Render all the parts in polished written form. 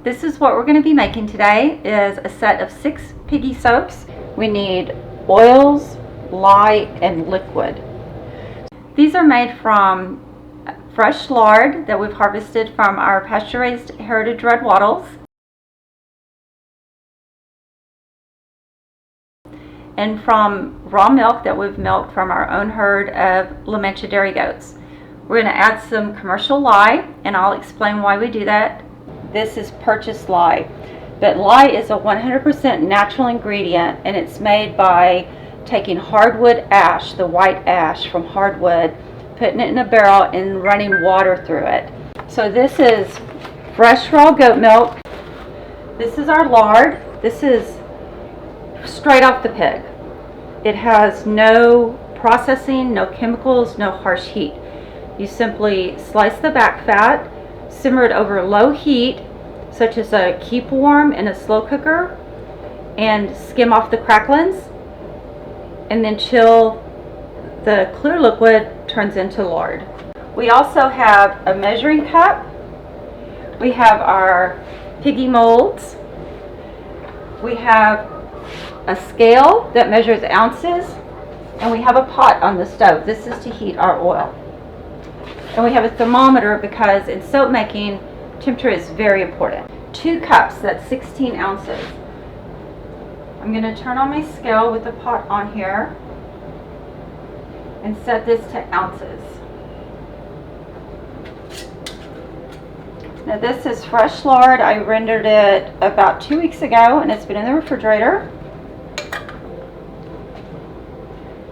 This is what we're going to be making today, is a set of 6 piggy soaps. We need oils, lye, and liquid. These are made from fresh lard that we've harvested from our pasture-raised heritage red wattles, and from raw milk that we've milked from our own herd of La Mancha dairy goats. We're going to add some commercial lye, and I'll explain why we do that. This is purchased lye, but lye is a 100% natural ingredient, and it's made by taking hardwood ash, the white ash from hardwood, putting it in a barrel and running water through it. So this is fresh raw goat milk. This is our lard. This is straight off the pig. It has no processing, no chemicals, no harsh heat. You simply slice the back fat, simmer it over low heat, such as a keep warm in a slow cooker, and skim off the cracklings, and then chill. The clear liquid turns into lard. We also have a measuring cup. We have our piggy molds. We have a scale that measures ounces, and we have a pot on the stove. This is to heat our oil. And we have a thermometer because in soap making, temperature is very important. 2 cups, that's 16 ounces. I'm going to turn on my scale with the pot on here and set this to ounces. Now this is fresh lard. I rendered it about 2 weeks ago, and it's been in the refrigerator.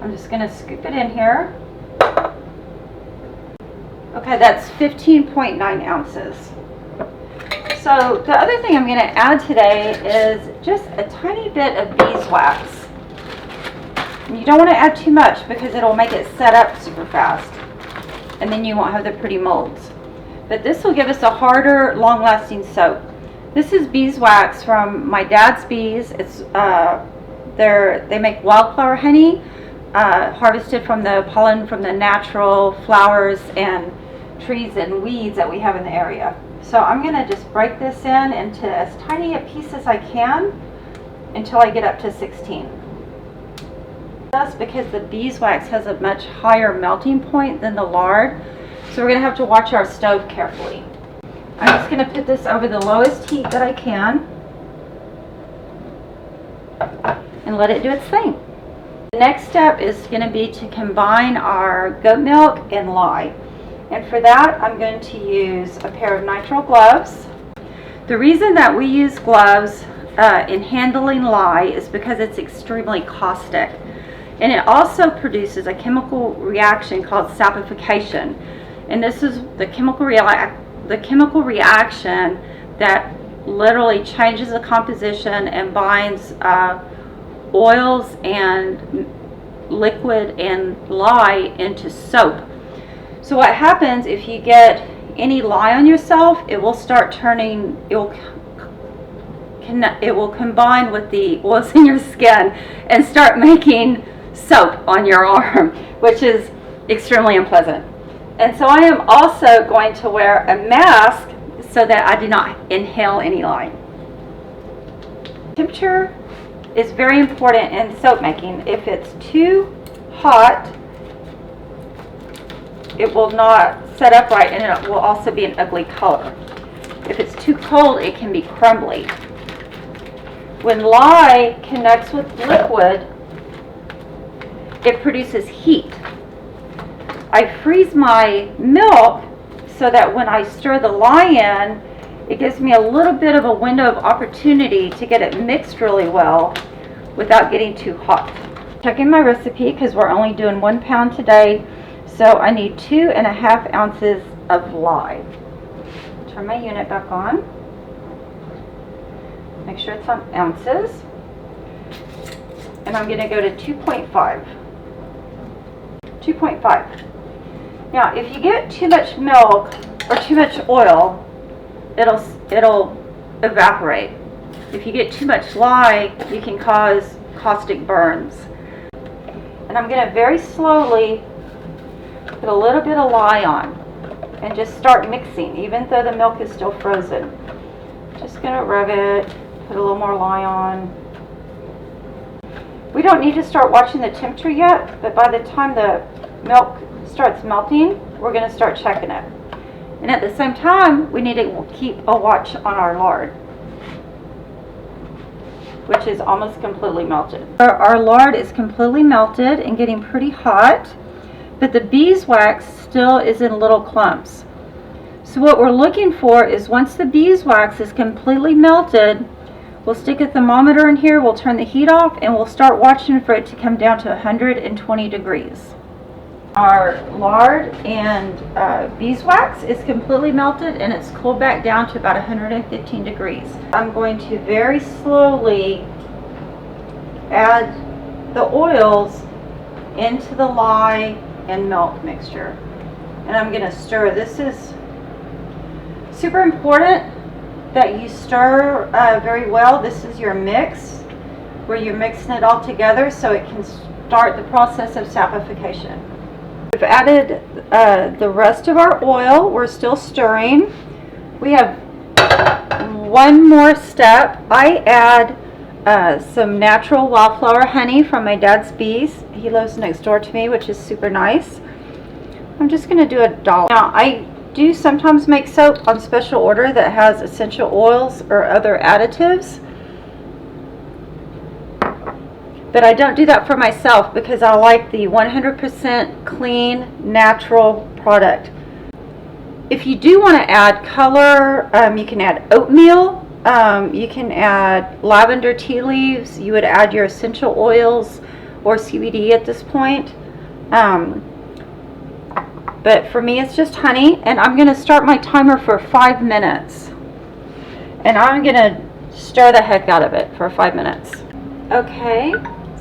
I'm just going to scoop it in here. Okay, that's 15.9 ounces. So the other thing I'm going to add today is just a tiny bit of beeswax. And you don't want to add too much because it'll make it set up super fast, and then you won't have the pretty molds. But this will give us a harder, long-lasting soap. This is beeswax from my dad's bees. It's they make wildflower honey, harvested from the pollen from the natural flowers and trees and weeds that we have in the area. So I'm going to just break this into as tiny a piece as I can until I get up to 16. That's because the beeswax has a much higher melting point than the lard, so we're going to have to watch our stove carefully. I'm just going to put this over the lowest heat that I can and let it do its thing. The next step is going to be to combine our goat milk and lye. And for that, I'm going to use a pair of nitrile gloves. The reason that we use gloves in handling lye is because it's extremely caustic. And it also produces a chemical reaction called sapification. And this is the chemical reaction that literally changes the composition and binds oils and liquid and lye into soap. So what happens if you get any lye on yourself, it will start turning, it will combine with the oils in your skin and start making soap on your arm, which is extremely unpleasant. And so I am also going to wear a mask so that I do not inhale any lye. Temperature is very important in soap making. If it's too hot, it will not set up right, and it will also be an ugly color. If it's too cold, it can be crumbly. When lye connects with liquid, it produces heat. I freeze my milk so that when I stir the lye in, it gives me a little bit of a window of opportunity to get it mixed really well without getting too hot. Checking my recipe because we're only doing 1 pound today, so I need 2.5 ounces of lye. Turn my unit back on. Make sure it's on ounces. And I'm going to go to 2.5. 2.5. Now, if you get too much milk or too much oil, it'll evaporate. If you get too much lye, you can cause caustic burns. And I'm going to very slowly put a little bit of lye on and just start mixing, even though the milk is still frozen. Just gonna rub it, put a little more lye on. We don't need to start watching the temperature yet, but by the time the milk starts melting, we're gonna start checking it. And at the same time, we need to keep a watch on our lard, which is almost completely melted. Our lard is completely melted and getting pretty hot, but the beeswax still is in little clumps. So what we're looking for is once the beeswax is completely melted, we'll stick a thermometer in here, we'll turn the heat off, and we'll start watching for it to come down to 120 degrees. Our lard and beeswax is completely melted and it's cooled back down to about 115 degrees. I'm going to very slowly add the oils into the lye and milk mixture. And I'm going to stir. This is super important that you stir very well. This is your mix where you're mixing it all together so it can start the process of sapification. We've added the rest of our oil. We're still stirring. We have one more step. I add some natural wildflower honey from my dad's bees. He lives next door to me, which is super nice. I'm just going to do a dollop. Now, I do sometimes make soap on special order that has essential oils or other additives. But I don't do that for myself because I like the 100% clean, natural product. If you do want to add color, you can add oatmeal, you can add lavender tea leaves, you would add your essential oils or CBD at this point. But for me it's just honey, and I'm going to start my timer for 5 minutes. And I'm going to stir the heck out of it for 5 minutes. Okay.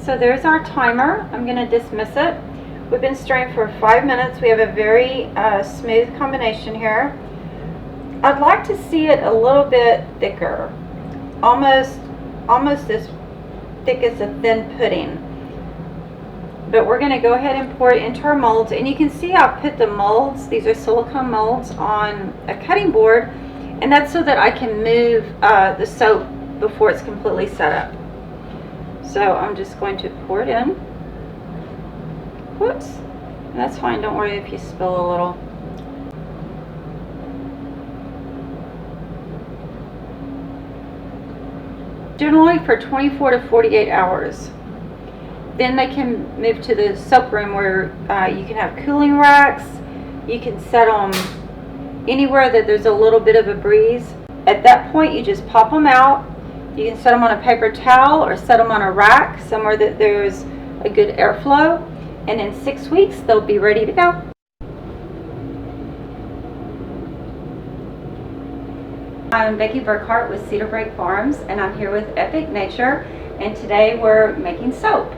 So there's our timer. I'm going to dismiss it. We've been stirring for 5 minutes. We have a very smooth combination here. I'd like to see it a little bit thicker, almost as thick as a thin pudding. But we're going to go ahead and pour it into our molds. And you can see I've put the molds, these are silicone molds, on a cutting board. And that's so that I can move the soap before it's completely set up. So I'm just going to pour it in. Whoops. That's fine. Don't worry if you spill a little. Generally for 24 to 48 hours. Then they can move to the soap room where you can have cooling racks. You can set them anywhere that there's a little bit of a breeze. At that point, you just pop them out. You can set them on a paper towel or set them on a rack somewhere that there's a good airflow, and in 6 weeks they'll be ready to go. I'm Becky Burkheart with Cedar Break Farms, and I'm here with Epic Nature, and today we're making soap.